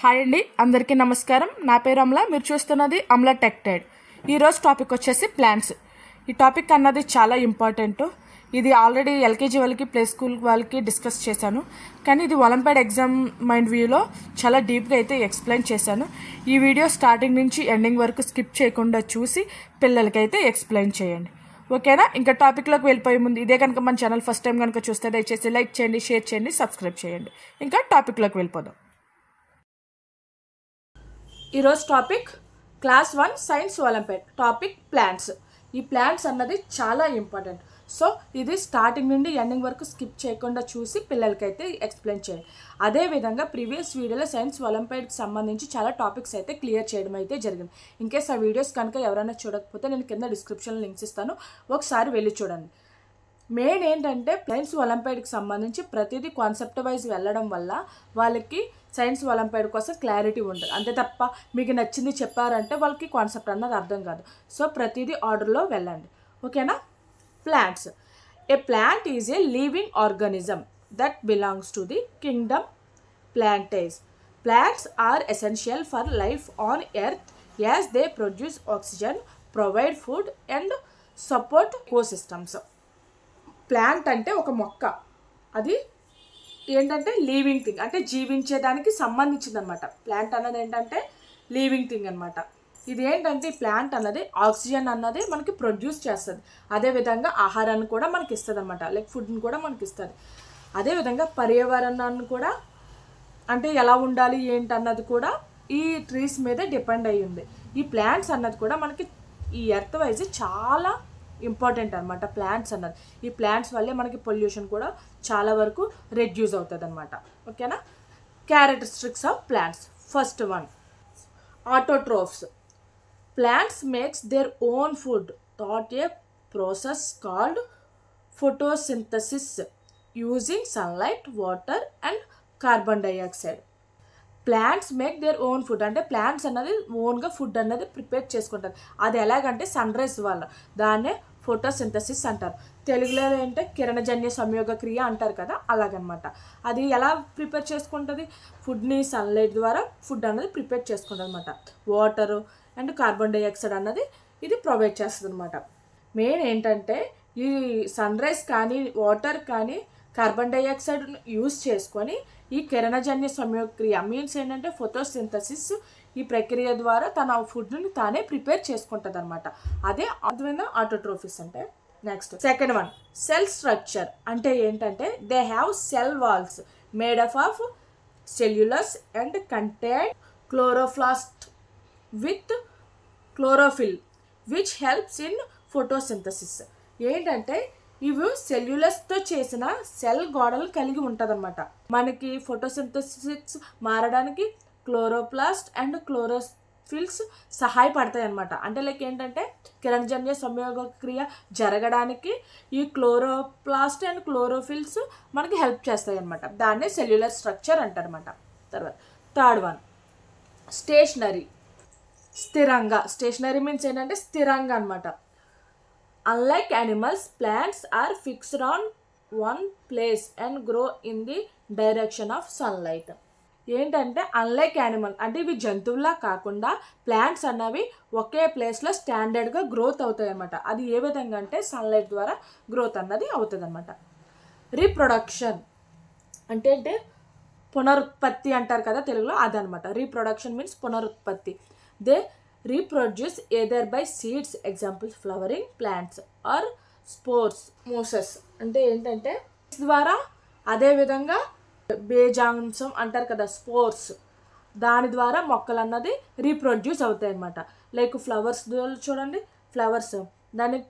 Hi అండి, అందరికీ నమస్కారం. నా పేరు అమల. మీరు చూస్తున్నది అమల టెక్ టైడ్. ఈరోజు టాపిక్ వచ్చేసి ప్లాంట్స్. ఈ టాపిక్ అన్నది చాలా ఇంపార్టెంట్. ఇది ఆల్రెడీ ఎల్కేజీ వాళ్ళకి, ప్లే స్కూల్ వాళ్ళకి డిస్కస్ చేశాను. కానీ ఇది ఒలింపియాడ్ ఎగ్జామ్ మైండ్ వ్యూలో చాలా డీప్గా అయితే ఎక్స్ప్లెయిన్ చేశాను. ఈ వీడియో స్టార్టింగ్ నుంచి ఎండింగ్ వరకు స్కిప్ చేయకుండా చూసి పిల్లలకైతే ఎక్స్ప్లెయిన్ చేయండి. ఓకేనా? ఇంకా టాపిక్లోకి వెళ్ళిపోయే ముందు ఇదే కనుక మన ఛానల్ ఫస్ట్ టైం కనుక చూస్తే దయచేసి లైక్ చేయండి, షేర్ చేయండి, సబ్స్క్రైబ్ చేయండి. ఇంకా టాపిక్లోకి వెళ్ళిపోదాం. ఈరోజు topic class 1 science olympiad topic plants. ఈ ప్లాంట్స్ అన్నది చాలా ఇంపార్టెంట్. సో ఇది స్టార్టింగ్ నుండి ఎండింగ్ వరకు స్కిప్ చేయకుండా చూసి పిల్లలకైతే ఎక్స్ప్లెయిన్ చేయండి. అదేవిధంగా ప్రీవియస్ వీడియోలో సైన్స్ ఒలింపియాడ్కి సంబంధించి చాలా టాపిక్స్ అయితే క్లియర్ చేయడం అయితే జరిగింది. ఇన్కేస్ ఆ వీడియోస్ కనుక ఎవరైనా చూడకపోతే నేను కింద డిస్క్రిప్షన్లో లింక్స్ ఇస్తాను, ఒకసారి వెళ్ళి చూడండి. మెయిన్ ఏంటంటే సైన్స్ ఒలింపియాడ్కి సంబంధించి ప్రతిదీ కాన్సెప్ట్ వైజ్ వెళ్ళడం వల్ల వాళ్ళకి సైన్స్ ఒలింపియాడ్ కోసం క్లారిటీ ఉంటుంది. అంతే తప్ప మీకు నచ్చింది చెప్పారంటే వాళ్ళకి కాన్సెప్ట్ అన్నది అర్థం కాదు. సో ప్రతిదీ ఆర్డర్లో వెళ్ళండి. ఓకేనా? Plants. A plant is a living organism that belongs to the kingdom Plantae. Plants are essential for life on earth as they produce oxygen, provide food and support ecosystems. Plant అంటే ఒక మొక్క. అది ఏంటంటే living thing, అంటే జీవించేదానికి సంబంధించింది అనమాట. Plant అన్నది ఏంటంటే లివింగ్ థింగ్ అనమాట. ఇది ఏంటంటే ఈ ప్లాంట్ అన్నది ఆక్సిజన్ అన్నది మనకి ప్రొడ్యూస్ చేస్తుంది. అదేవిధంగా ఆహారాన్ని కూడా మనకి ఇస్తుంది అనమాట, లైక్ ఫుడ్ని కూడా మనకి ఇస్తుంది. అదేవిధంగా పర్యావరణాన్ని కూడా, అంటే ఎలా ఉండాలి ఏంటన్నది కూడా ఈ ట్రీస్ మీద డిపెండ్ అయ్యి ఉంది. ఈ ప్లాంట్స్ అన్నది కూడా మనకి ఈ ఎర్త్ వైజ్ చాలా ఇంపార్టెంట్ అనమాట. ప్లాంట్స్ అన్నది, ఈ ప్లాంట్స్ వల్లే మనకి పొల్యూషన్ కూడా చాలా వరకు రెడ్యూస్ అవుతుంది అనమాట. ఓకేనా? Characteristics of plants. First one, autotrophs. Plants makes their own food thought A process called photosynthesis using sunlight, water and carbon dioxide. Plants make their own food అంటే ప్లాంట్స్ అన్నది ఓన్గా ఫుడ్ అన్నది ప్రిపేర్ చేసుకుంటారు. అది ఎలాగంటే సన్ రైజ్ వల్ల, దాన్నే photosynthesis అంటారు. తెలుగులో ఏంటంటే కిరణజన్య సంయోగ క్రియ అంటారు కదా, అలాగనమాట. అది ఎలా ప్రిపేర్ చేసుకుంటుంది? ఫుడ్ని సన్లైట్ ద్వారా ఫుడ్ అన్నది ప్రిపేర్ చేసుకుంటుంది అనమాట. వాటరు అండ్ కార్బన్ డైఆక్సైడ్ అన్నది ఇది ప్రొవైడ్ చేస్తుంది అనమాట. మెయిన్ ఏంటంటే ఈ సన్ రైజ్ కానీ, వాటర్ కానీ, కార్బన్ డైఆక్సైడ్ యూజ్ చేసుకొని ఈ కిరణజన్య సంయోగక్రియ మీన్స్ ఏంటంటే ఫోటోసింథసిస్, ఈ ప్రక్రియ ద్వారా తన ఫుడ్ని తానే ప్రిపేర్ చేసుకుంటుంది అనమాట. అదే అర్థమైన ఆటోట్రోఫిస్ అంటే. Next second one, cell structure. అంటే ఏంటంటే they have cell walls made up of cellulose and contain chloroplast with chlorophyll which helps in photosynthesis. ఏంటంటే ఇవి సెల్యులస్తో చేసిన సెల్ గోడలు కలిగి ఉంటుంది అనమాట. మనకి ఫోటోసింథసిస్ మారడానికి క్లోరోప్లాస్ట్ అండ్ క్లోరోఫిల్స్ సహాయపడతాయి అనమాట. అంటే లైక్ ఏంటంటే కిరణజన్య సంయోగ క్రియ జరగడానికి ఈ క్లోరోప్లాస్ట్ అండ్ క్లోరోఫిల్స్ మనకి హెల్ప్ చేస్తాయి అనమాట. దాన్నే సెల్యులర్ స్ట్రక్చర్ అంటారనమాట. తర్వాత థర్డ్ వన్, స్టేషనరీ. స్థిరంగా. స్టేషనరీ మీన్స్ ఏంటంటే స్థిరంగా అనమాట. Unlike animals, plants are fixed on one place and grow in the direction of sunlight. ఏంటంటే అన్లైక్ యానిమల్ అంటే ఇవి జంతువులా కాకుండా ప్లాంట్స్ అన్నవి ఒకే ప్లేస్లో స్టాండర్డ్గా గ్రోత్ అవుతాయి అన్నమాట. అది ఏ విధంగా అంటే సన్లైట్ ద్వారా గ్రోత్ అన్నది అవుతుంది అనమాట. రీప్రొడక్షన్ అంటే పునరుత్పత్తి అంటారు కదా తెలుగులో, అదనమాట. రీప్రొడక్షన్ మీన్స్ పునరుత్పత్తి. They reproduce either by seeds, example flowering plants, or spores, mosses. అంటే ఏంటంటే ద్వారా, అదేవిధంగా బీజాంశం అంటారు కదా స్పోర్స్, దాని ద్వారా మొక్కలు అన్నది రీప్రొడ్యూస్ అవుతాయి అన్నమాట. లైక్ ఫ్లవర్స్ చూడండి, ఫ్లవర్స్ దాన్ని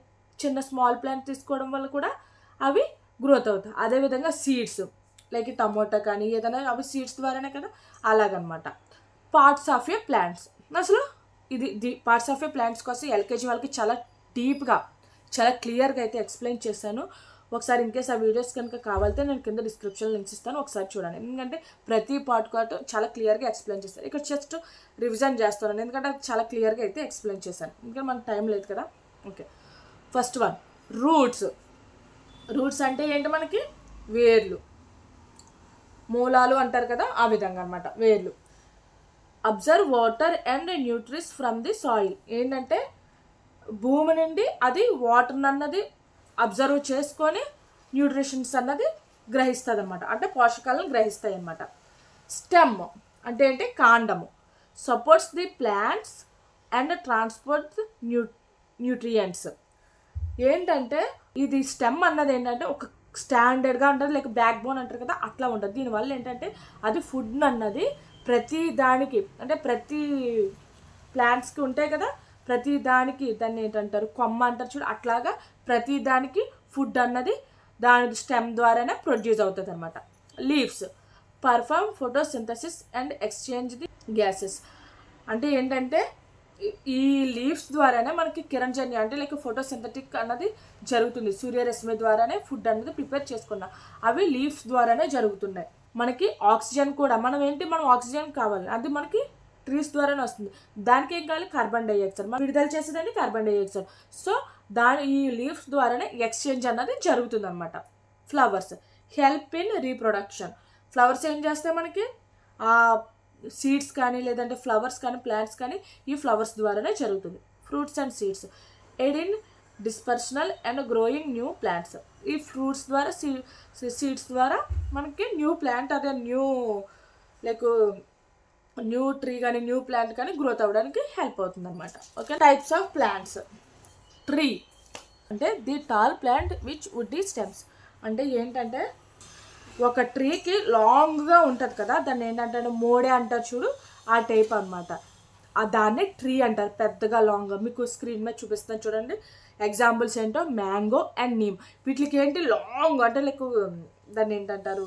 చిన్న స్మాల్ ప్లాంట్ తీసుకోవడం వల్ల కూడా అవి గ్రోత్ అవుతాయి. అదేవిధంగా సీడ్స్ లైక్ టమోటా కానీ ఏదైనా అవి సీడ్స్ ద్వారానే కదా, అలాగనమాట. Parts of A plants. అసలు ఇది పార్ట్స్ ఆఫ్ ఏ ప్లాంట్స్ కోసం ఎల్కేజీ వాళ్ళకి చాలా డీప్గా, చాలా క్లియర్గా అయితే ఎక్స్ప్లెయిన్ చేశాను. ఒకసారి ఇన్కేస్ ఆ వీడియోస్ కనుక కావాలంటే నేను కింద డిస్క్రిప్షన్లో లింక్స్ ఇస్తాను, ఒకసారి చూడండి. ఎందుకంటే ప్రతి పార్ట్ చాలా క్లియర్గా ఎక్స్ప్లెయిన్ చేస్తాను. ఇక్కడ జస్ట్ రివిజన్ చేస్తున్నాను ఎందుకంటే చాలా క్లియర్గా అయితే ఎక్స్ప్లెయిన్ చేశాను, ఎందుకంటే మనకు టైం లేదు కదా. Okay, first one, roots. Roots అంటే ఏంటి? మనకి వేర్లు, మూలాలు అంటారు కదా, ఆ విధంగా అనమాట వేర్లు. Observe water and న్యూట్రిస్ from the soil. ఏంటంటే భూమి నుండి అది వాటర్ అన్నది అబ్జర్వ్ చేసుకొని న్యూట్రిషన్స్ అన్నది గ్రహిస్తుంది అనమాట, అంటే పోషకాలను గ్రహిస్తాయి అన్నమాట. స్టెమ్ అంటే ఏంటి, కాండము. Supports the plants and transport nutrients. ఏంటంటే ఇది స్టెమ్ అన్నది ఏంటంటే ఒక స్టాండర్డ్గా ఉంటుంది, లైక్ బ్యాక్ బోన్ అంటారు కదా, అట్లా ఉంటుంది. దీనివల్ల ఏంటంటే అది ఫుడ్ అన్నది ప్రతి దానికి, అంటే ప్రతి ప్లాంట్స్కి ఉంటాయి కదా, ప్రతి దానికి దాన్ని ఏంటంటారు, కొమ్మ అంటారు చూడు, అట్లాగా ప్రతి దానికి ఫుడ్ అన్నది దాని స్టెమ్ ద్వారానే ప్రొడ్యూస్ అవుతుంది అనమాట. Leaves perform photosynthesis and exchange the gases. అంటే ఏంటంటే ఈ లీవ్స్ ద్వారానే మనకి కిరణజన్య అంటే లైక్ ఫోటోసింథటిక్ అన్నది జరుగుతుంది. సూర్యరశ్మి ద్వారానే ఫుడ్ అన్నది ప్రిపేర్ చేసుకున్నాం, అవి లీవ్స్ ద్వారానే జరుగుతున్నాయి. మనకి ఆక్సిజన్ కూడా మనం ఆక్సిజన్ కావాలి, అది మనకి ట్రీస్ ద్వారానే వస్తుంది. దానికి ఏం కావాలి, కార్బన్ డైఆక్సైడ్. మనం విడుదల చేసేదాన్ని కార్బన్ డైఆక్సైడ్. సో ఈ లీవ్స్ ద్వారానే ఎక్స్చేంజ్ అన్నది జరుగుతుంది అనమాట. Flowers help in reproduction. Flowers ఏం చేస్తాయి, మనకి ఆ సీడ్స్ కానీ లేదంటే ఫ్లవర్స్ కానీ ప్లాంట్స్ కానీ ఈ ఫ్లవర్స్ ద్వారానే జరుగుతుంది. Fruits and seeds aid in dispersional and growing new plants. ఈ ఫ్రూట్స్ ద్వారా సీడ్స్ ద్వారా మనకి న్యూ ప్లాంట్, అదే న్యూ ట్రీ కానీ న్యూ ప్లాంట్ కానీ గ్రోత్ అవ్వడానికి హెల్ప్ అవుతుంది అనమాట. Okay, types of plants. Tree అంటే the tall plant which woody stems. అంటే ఏంటంటే ఒక ట్రీకి లాంగ్గా ఉంటుంది కదా, దాన్ని ఏంటంటే మోడే అంటారు చూడు, ఆ టైప్ అనమాట. దాన్ని ట్రీ అంటారు, పెద్దగా లాంగ్గా. మీకు స్క్రీన్ మీద చూపిస్తాను చూడండి. ఎగ్జాంపుల్స్ ఏంటో మ్యాంగో అండ్ నీమ్. వీటికి ఏంటి లాంగ్ అంటే లైక్ దాన్ని ఏంటంటారు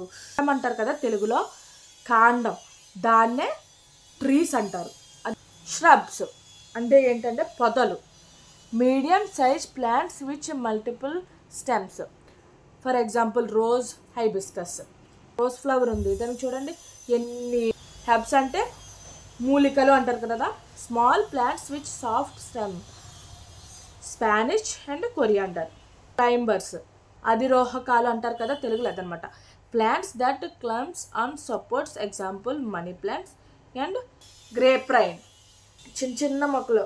అంటారు కదా తెలుగులో, కాండం, దాన్నే ట్రీస్ అంటారు. ష్రబ్స్ అంటే ఏంటంటే పొదలు. Medium size plants which multiple stems. For example rose, hibiscus. Rose flower ఉంది, దానికి చూడండి ఎన్ని హెబ్స్ అంటే మూలికలు అంటారు కదా. Small plants which soft stem. Spinach and coriander. Climbers అధిరోహకాలు అంటారు కదా తెలుగులో, అదనమాట. Plants that climbs on supports. Example money plants and grapevine. చిన్న మొక్కలు.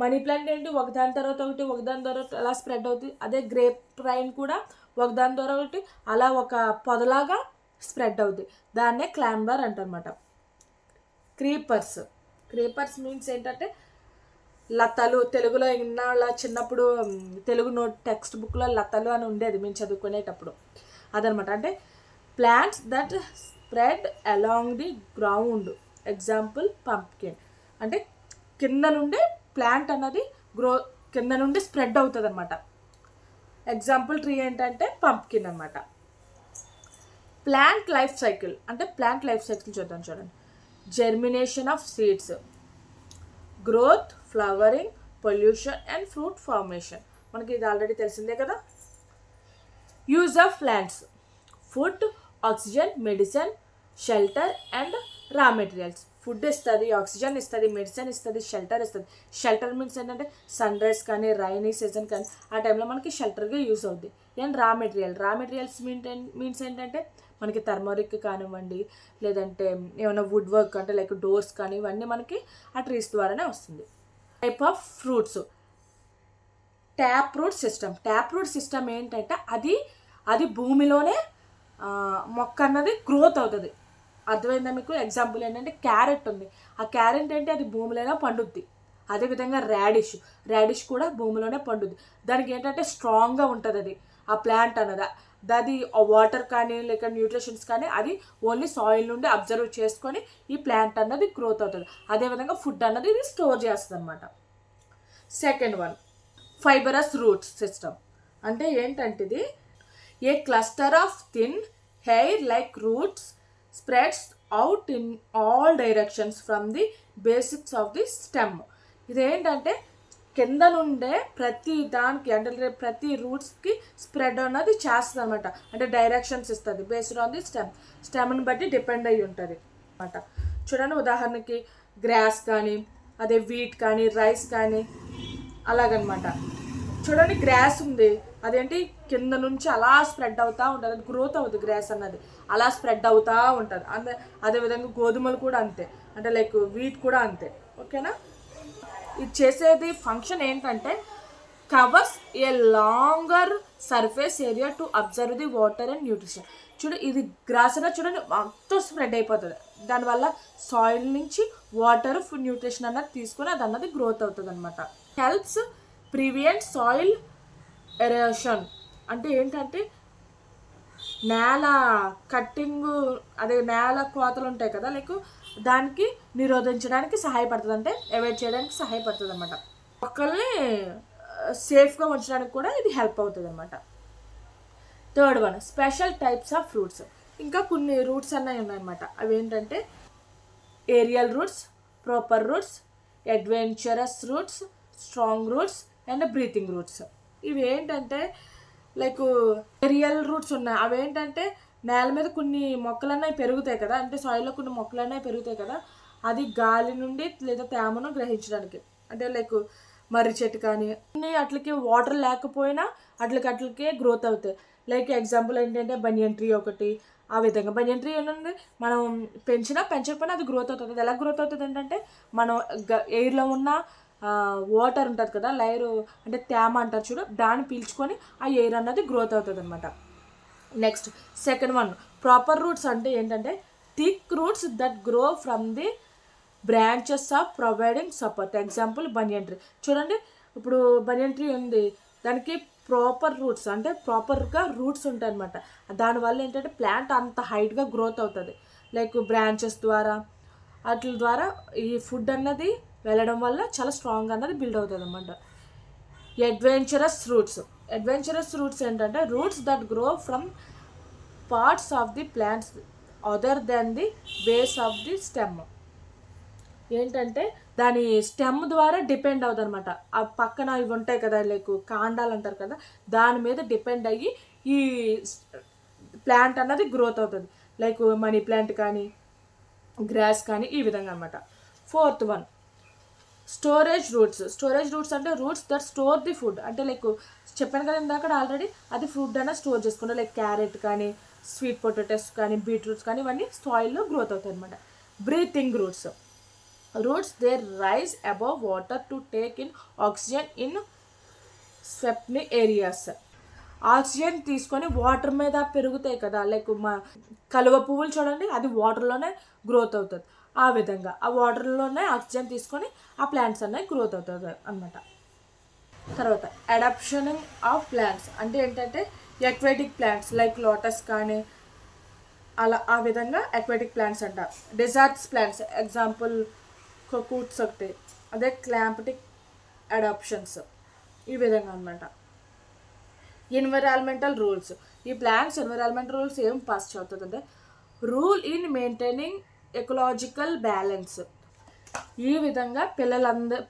మనీ ప్లాంట్ ఏంటి, ఒకదాని తర్వాత ఒకటి ఒకదాని తర్వాత అలా స్ప్రెడ్ అవుతుంది. అదే గ్రేప్రైన్ కూడా ఒకదాని ద్వారా ఒకటి అలా ఒక పొదలాగా స్ప్రెడ్ అవుతుంది. దాన్నే క్లైంబర్ అంటారన్నమాట. క్రీపర్స్. క్రీపర్స్ మీన్స్ ఏంటంటే లతలు. తెలుగులో ఇన్నాళ్ళ చిన్నప్పుడు తెలుగు టెక్స్ట్ బుక్లో లతలు అని ఉండేది మేము చదువుకునేటప్పుడు, అదనమాట. అంటే plants that spread along the ground. Example pumpkin. అంటే కింద నుండి ప్లాంట్ అన్నది కింద నుండి స్ప్రెడ్ అవుతుంది అనమాట. ఎగ్జాంపుల్ ట్రీ ఏంటంటే పంప్కిన్ అనమాట. Plant life cycle. అంటే ప్లాంట్ లైఫ్ సైకిల్ చూద్దాం చూడండి. Germination of seeds, growth, flowering, pollution and fruit formation. మనకి ఇది ఆల్రెడీ తెలిసిందే కదా. Use of plants. Food, oxygen, medicine, shelter and రా మెటీరియల్స్. ఫుడ్ ఇస్తుంది, ఆక్సిజన్ ఇస్తుంది, మెడిసిన్ ఇస్తుంది, షెల్టర్ ఇస్తుంది. షెల్టర్ మీన్స్ ఏంటంటే సన్ రైజ్ కానీ రైనీ సీజన్ కానీ ఆ టైంలో మనకి షెల్టర్గా యూజ్ అవుతుంది. అండ్ రా మెటీరియల్స్ మీన్స్ ఏంటంటే మనకి థర్మరిక్ కానివ్వండి, లేదంటే ఏమైనా వుడ్ వర్క్ అంటే లైక్ డోర్స్ కానీ ఇవన్నీ మనకి ఆ ట్రీస్ ద్వారానే వస్తుంది. Type of fruits. Tap root system. Tap root system ఏంటంటే అది భూమిలోనే మొక్క అన్నది గ్రోత్ అవుతుంది. అర్థమైందా మీకు? ఎగ్జాంపుల్ ఏంటంటే క్యారెట్ ఉంది. ఆ క్యారెట్ అంటే అది భూమిలోనే పండుద్ది. అదేవిధంగా రాడిష్ కూడా భూమిలోనే పండుద్ది. దానికి ఏంటంటే స్ట్రాంగ్గా ఉంటుంది అది, ఆ ప్లాంట్ అన్నది. అది వాటర్ కానీ లేక న్యూట్రిషన్స్ కానీ అది ఓన్లీ సాయిల్ నుండి అబ్జర్వ్ చేసుకొని ఈ ప్లాంట్ అన్నది గ్రోత్ అవుతుంది. అదేవిధంగా ఫుడ్ అన్నది ఇది స్టోర్ చేస్తుంది అనమాట. Second one, fibrous roots system. అంటే ఏంటంటే ఇది a cluster of thin hair like roots spreads out in all directions from the basics of the stem. ఇదేంటంటే కింద నుండే ప్రతి దానికి అంటే ప్రతి రూట్స్కి స్ప్రెడ్ అన్నది చేస్తుంది అనమాట. అంటే డైరెక్షన్స్ ఇస్తుంది బేస్డ్ ఆన్ ది స్టెమ్ని బట్టి డిపెండ్ అయ్యి ఉంటుంది అనమాట. చూడండి, ఉదాహరణకి గ్రాస్ కానీ అదే వీట్ కానీ రైస్ కానీ అలాగనమాట. చూడండి, గ్రాస్ ఉంది, అదేంటి కింద నుంచి అలా స్ప్రెడ్ అవుతూ ఉంటుంది, అది గ్రోత్ అవుతుంది. గ్రాస్ అన్నది అలా స్ప్రెడ్ అవుతూ ఉంటుంది. అదేవిధంగా గోధుమలు కూడా అంతే. అంటే లైక్ వీట్ కూడా అంతే. ఓకేనా? ఇది చేసేది ఫంక్షన్ ఏంటంటే covers A longer surface area to observe the water and nutrition. ఇది గ్రాస్ అనేది చూడండి మొత్తం స్ప్రెడ్ అయిపోతుంది. దానివల్ల సాయిల్ నుంచి వాటర్ ఫుడ్ న్యూట్రిషన్ అన్నది తీసుకొని అది అన్నది గ్రోత్ అవుతుంది అనమాట. Helps prevent soil erosion. అంటే ఏంటంటే నేల కట్టింగ్, అదే నేల కోతలు ఉంటాయి కదా, లైక్ దానికి నిరోధించడానికి సహాయపడుతుంది, అంటే అవాయిడ్ చేయడానికి సహాయపడుతుంది అనమాట. మొక్కల్ని సేఫ్గా ఉంచడానికి కూడా ఇది హెల్ప్ అవుతుంది అనమాట. Third one, special types of fruits. ఇంకా కొన్ని రూట్స్ అన్నవి ఉన్నాయన్నమాట. అవి ఏంటంటే aerial roots, proper roots, adventurous roots, strong roots and breathing roots. ఇవి ఏంటంటే లైక్ ఏరియల్ రూట్స్ ఉన్నాయి. అవి ఏంటంటే నేల మీద కొన్ని మొక్కలు అనేవి పెరుగుతాయి కదా, అంటే సాయిల్లో కొన్ని మొక్కలు అనేవి పెరుగుతాయి కదా, అది గాలి నుండి లేదా తేమను గ్రహించడానికి. అంటే లైక్ మర్రి చెట్టు కానీ అట్లకి వాటర్ లేకపోయినా అట్లకే గ్రోత్ అవుతాయి. లైక్ ఎగ్జాంపుల్ ఏంటంటే బనియన్ ట్రీ ఒకటి. ఆ విధంగా బనియన్ ట్రీ ఏంటంటే మనం పెంచకపోయినా అది గ్రోత్ అవుతుంది. అది ఎలా గ్రోత్ అవుతుంది ఏంటంటే మనం ఎయిర్లో ఉన్న వాటర్ ఉంటుంది కదా, లైర్ అంటే తేమ అంటారు చూడు, దాన్ని పీల్చుకొని ఆ ఎయిర్ అన్నది గ్రోత్ అవుతుంది అనమాట. Next second one, proper roots అంటే ఏంటంటే thick roots that grow from the branches of providing support. Example banian tree. చూడండి ఇప్పుడు బనియన్ ట్రీ ఉంది, దానికి ప్రాపర్ రూట్స్ అంటే ప్రాపర్గా రూట్స్ ఉంటాయి అనమాట. దానివల్ల ఏంటంటే ప్లాంట్ అంత హైట్గా గ్రోత్ అవుతుంది. లైక్ బ్రాంచెస్ ద్వారా వాటి ద్వారా ఈ ఫుడ్ అన్నది వెళ్ళడం వల్ల చాలా స్ట్రాంగ్ అన్నది బిల్డ్ అవుతుంది అనమాట. అడ్వెంచరస్ రూట్స్ ఏంటంటే roots that grow from parts of the plants other than the base of the stem. ఏంటంటే దాని స్టెమ్ ద్వారా డిపెండ్ అవుతుంది అనమాట. ఆ పక్కన ఇవి ఉంటాయి కదా, లైక్ కాండాలు అంటారు కదా, దాని మీద డిపెండ్ అయ్యి ఈ ప్లాంట్ అన్నది గ్రోత్ అవుతుంది. లైక్ మనీ ప్లాంట్ కానీ గ్రాస్ కానీ ఈ విధంగా అనమాట. ఫోర్త్ వన్, స్టోరేజ్ రూట్స్ అంటే roots that store the food. అంటే లైక్ చెప్పాను కదా ఇందాక ఆల్రెడీ, అది ఫుడ్ అన్న స్టోర్ చేసుకుంటారు. లైక్ క్యారెట్ కానీ స్వీట్ పొటాటోస్ కానీ బీట్రూట్స్ కానీ ఇవన్నీ సాయిల్లో గ్రోత్ అవుతాయి అనమాట. Breathing roots they rise above water to take in oxygen in స్వెప్ని ఏరియాస్. ఆక్సిజన్ తీసుకొని వాటర్ మీద పెరుగుతాయి కదా, లైక్ కలువ పువ్వులు చూడండి, అది వాటర్లోనే గ్రోత్ అవుతుంది. ఆ విధంగా ఆ వాటర్లోనే ఆక్సిజన్ తీసుకొని ఆ ప్లాంట్స్ అనేవి గ్రోత్ అవుతుంది అన్నమాట. తర్వాత అడాప్షనింగ్ ఆఫ్ ప్లాంట్స్ అంటే ఏంటంటే ఎక్వాటిక్ ప్లాంట్స్ లైక్ లోటస్ కానీ అలా ఆ విధంగా ఎక్వాటిక్ ప్లాంట్స్ అంట. డెజర్ట్స్ ప్లాంట్స్ ఎగ్జాంపుల్ కోకూట్స్ ఒకటి, అదే క్లాంపటిక్ అడాప్షన్స్ ఈ విధంగా అనమాట. Environmental rules. ఈ ప్లాంట్స్ ఎన్విరాన్మెంటల్ రూల్స్ ఏం పాస్ అవుతుందంటే rule in maintaining ecological balance. ఈ విధంగా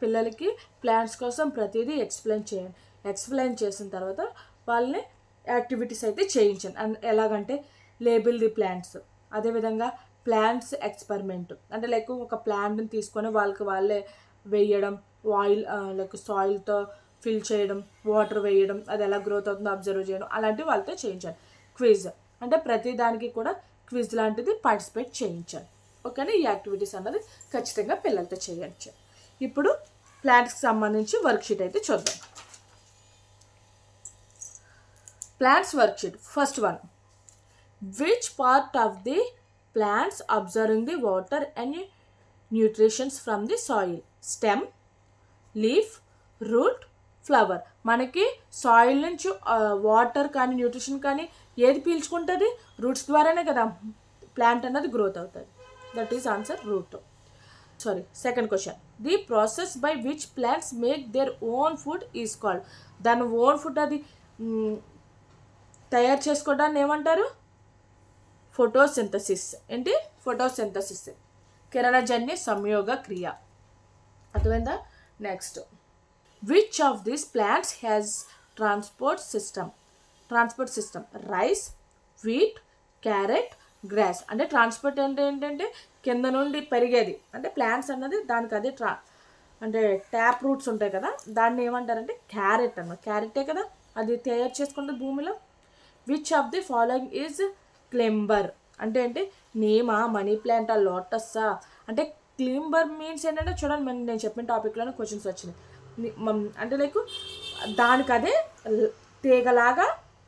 పిల్లలకి ప్లాంట్స్ కోసం ప్రతిదీ ఎక్స్ప్లెయిన్ చేసిన తర్వాత వాళ్ళని యాక్టివిటీస్ అయితే చేయించండి. అండ్ ఎలాగంటే లేబుల్ ది ప్లాంట్స్, అదేవిధంగా ప్లాంట్స్ ఎక్స్పెరిమెంట్ అంటే లైక్ ఒక ప్లాంట్ని తీసుకొని వాళ్ళే వేయడం, లైక్ సాయిల్తో ఫిల్ చేయడం, వాటర్ వేయడం, అది ఎలా గ్రోత్ అవుతుందో అబ్జర్వ్ చేయడం, అలాంటివి వాళ్ళతో చేయించండి. క్విజ్ అంటే ప్రతి దానికి కూడా క్విజ్ లాంటిది పార్టిసిపేట్ చేయించండి. ఓకేనా? ఈ యాక్టివిటీస్ అన్నది ఖచ్చితంగా పిల్లలతో చేయొచ్చు. ఇప్పుడు ప్లాంట్స్కి సంబంధించి వర్క్షీట్ అయితే చూద్దాం. Plants worksheet. First one, which part of the plants absorbing the water and nutritions from the soil? Stem, leaf, root, flower. మనకి సాయిల్ నుంచి వాటర్ కానీ న్యూట్రిషన్ కానీ ఏది పీల్చుకుంటుంది? రూట్స్ ద్వారానే కదా ప్లాంట్ అన్నది గ్రోత్ అవుతుంది. That is answer route. Second question, the process by which plants make their own food is called. దాని ఓన్ ఫుడ్ అది తయారు చేసుకోవడాన్ని ఏమంటారు? ఫోటోసింథసిస్. ఏంటి? ఫోటోసింథసిస్, కిరణజన్య సంయోగ క్రియ. అర్థమైందా? Next, which of these plants has transport system? Rice, wheat, carrot, grass. అంటే ట్రాన్స్పోర్ట్ అంటే ఏంటంటే కింద నుండి పెరిగేది, అంటే ప్లాంట్స్ అన్నది దానికి అదే అంటే ట్యాప్ రూట్స్ ఉంటాయి కదా, దాన్ని ఏమంటారంటే క్యారెట్ అన్నమాట. క్యారెటే కదా అది తయారు చేసుకుంటుంది భూమిలో. Which of the following is climber? అంటే నీమా, మనీ ప్లాంటా, లోటస్సా? అంటే క్లీంబర్ మీన్స్ ఏంటంటే చూడండి, నేను చెప్పిన టాపిక్లోనే క్వశ్చన్స్ వచ్చినాయి. అంటే లైక్ దానికి అదే తీగలాగా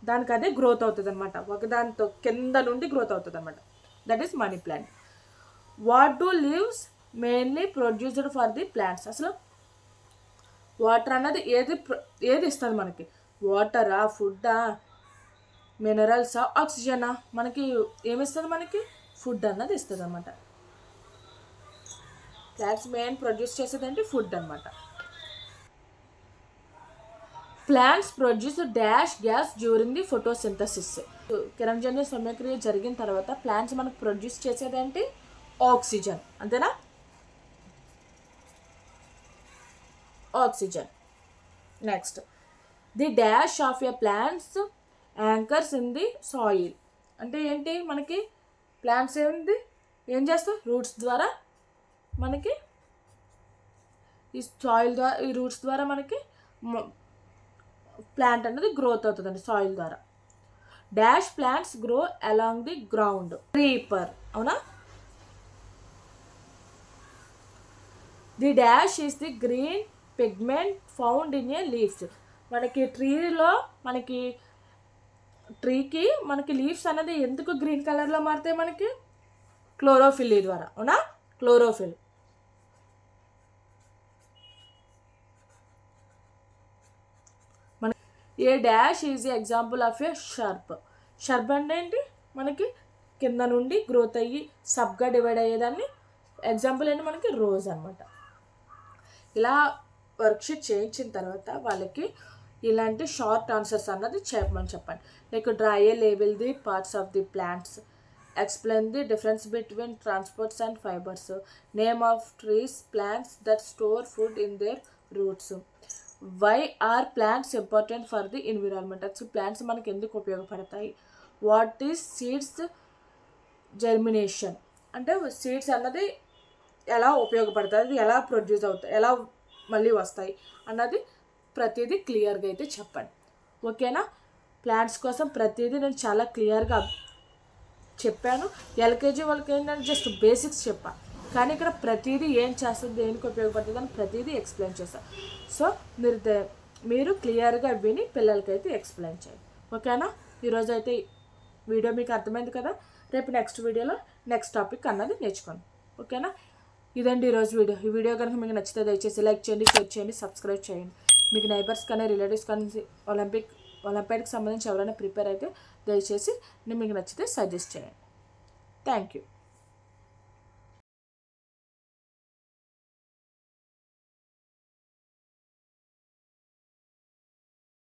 దానికి అదే గ్రోత్ అవుతుంది అనమాట, ఒకదానితో కింద నుండి గ్రోత్ అవుతుంది అనమాట. That is money plant. What do leaves mainly produced for the plants? అసలు వాటర్ అన్నది ఏది ఇస్తుంది మనకి? వాటరా, ఫుడ్డా, మినరల్సా, ఆక్సిజనా? మనకి ఏమిస్తుంది? మనకి ఫుడ్ అన్నది ఇస్తుంది అనమాట. ప్లాంట్స్ మెయిన్ ప్రొడ్యూస్ చేసేదంటే ఫుడ్ అనమాట. Plants produce dash gas during the photosynthesis. కిరణజన్య సమయక్రియ జరిగిన తర్వాత ప్లాంట్స్ మనకు ప్రొడ్యూస్ చేసేదంటే ఆక్సిజన్, అంతేనా? Oxygen. Next, the dash of a plants anchors in the soil. అంటే ఏంటి? మనకి ప్లాంట్స్ ఏం చేస్తాయి? రూట్స్ ద్వారా మనకి ఈ సాయిల్ ద్వారా, ఈ రూట్స్ ద్వారా మనకి ప్లాంట్ అనేది గ్రోత్ అవుతుందండి సాయిల్ ద్వారా. Dash plants grow along the ground. Creeper, అవునా? The dash is the green pigment found in a leaves. మనకి ట్రీకి మనకి లీవ్స్ అనేది ఎందుకు గ్రీన్ కలర్లో మారుతాయి? మనకి క్లోరోఫిల్ ద్వారా, అవునా? Chlorophyll. A dash is example of a shrub. Shrub అంటే ఏంటి? మనకి కింద నుండి గ్రోత్ అయ్యి సబ్గా డివైడ్ అయ్యేదాన్ని ఎగ్జాంపుల్ ఏంటి? మనకి రోజ్ అనమాట. ఇలా వర్క్షీట్ చేయించిన తర్వాత వాళ్ళకి ఇలాంటి షార్ట్ ఆన్సర్స్ అన్నది చెప్పండి. Like draw a label the parts of the plants, explain the difference between transports and fibres, name of trees, plants that store food in their roots, why are plants important for the environment. అసలు plants మనకి ఎందుకు ఉపయోగపడతాయి? What is seeds germination, అంటే seeds అన్నది ఎలా ఉపయోగపడుతుంది, అది ఎలా ప్రొడ్యూస్ అవుతాయి, ఎలా మళ్ళీ వస్తాయి అన్నది ప్రతిదీ క్లియర్గా అయితే చెప్పండి. ఓకేనా? ప్లాంట్స్ కోసం ప్రతిదీ నేను చాలా క్లియర్గా చెప్పాను. ఎల్కేజీ వాళ్ళకి ఏంటంటే జస్ట్ బేసిక్స్ చెప్పాను, కానీ ఇక్కడ ప్రతిదీ ఏం చేస్తుంది, దేనికి ఉపయోగపడుతుంది అని ప్రతిదీ ఎక్స్ప్లెయిన్ చేస్తాను. సో మీరు క్లియర్గా విని పిల్లలకైతే ఎక్స్ప్లెయిన్ చేయండి. ఓకేనా? ఈరోజు అయితే వీడియో మీకు అర్థమైంది కదా. రేపు నెక్స్ట్ వీడియోలో నెక్స్ట్ టాపిక్ అన్నది నేర్చుకోండి. ఓకేనా? ఇదండి ఈరోజు వీడియో. ఈ వీడియో కనుక మీకు నచ్చితే దయచేసి లైక్ చేయండి, షేర్ చేయండి, సబ్స్క్రైబ్ చేయండి. మీకు నైబర్స్ కానీ రిలేటివ్స్ కానీ ఒలింపిక్కి సంబంధించి ఎవరైనా ప్రిపేర్ అయితే దయచేసి మీకు నచ్చితే సజెస్ట్ చేయండి. Thank you.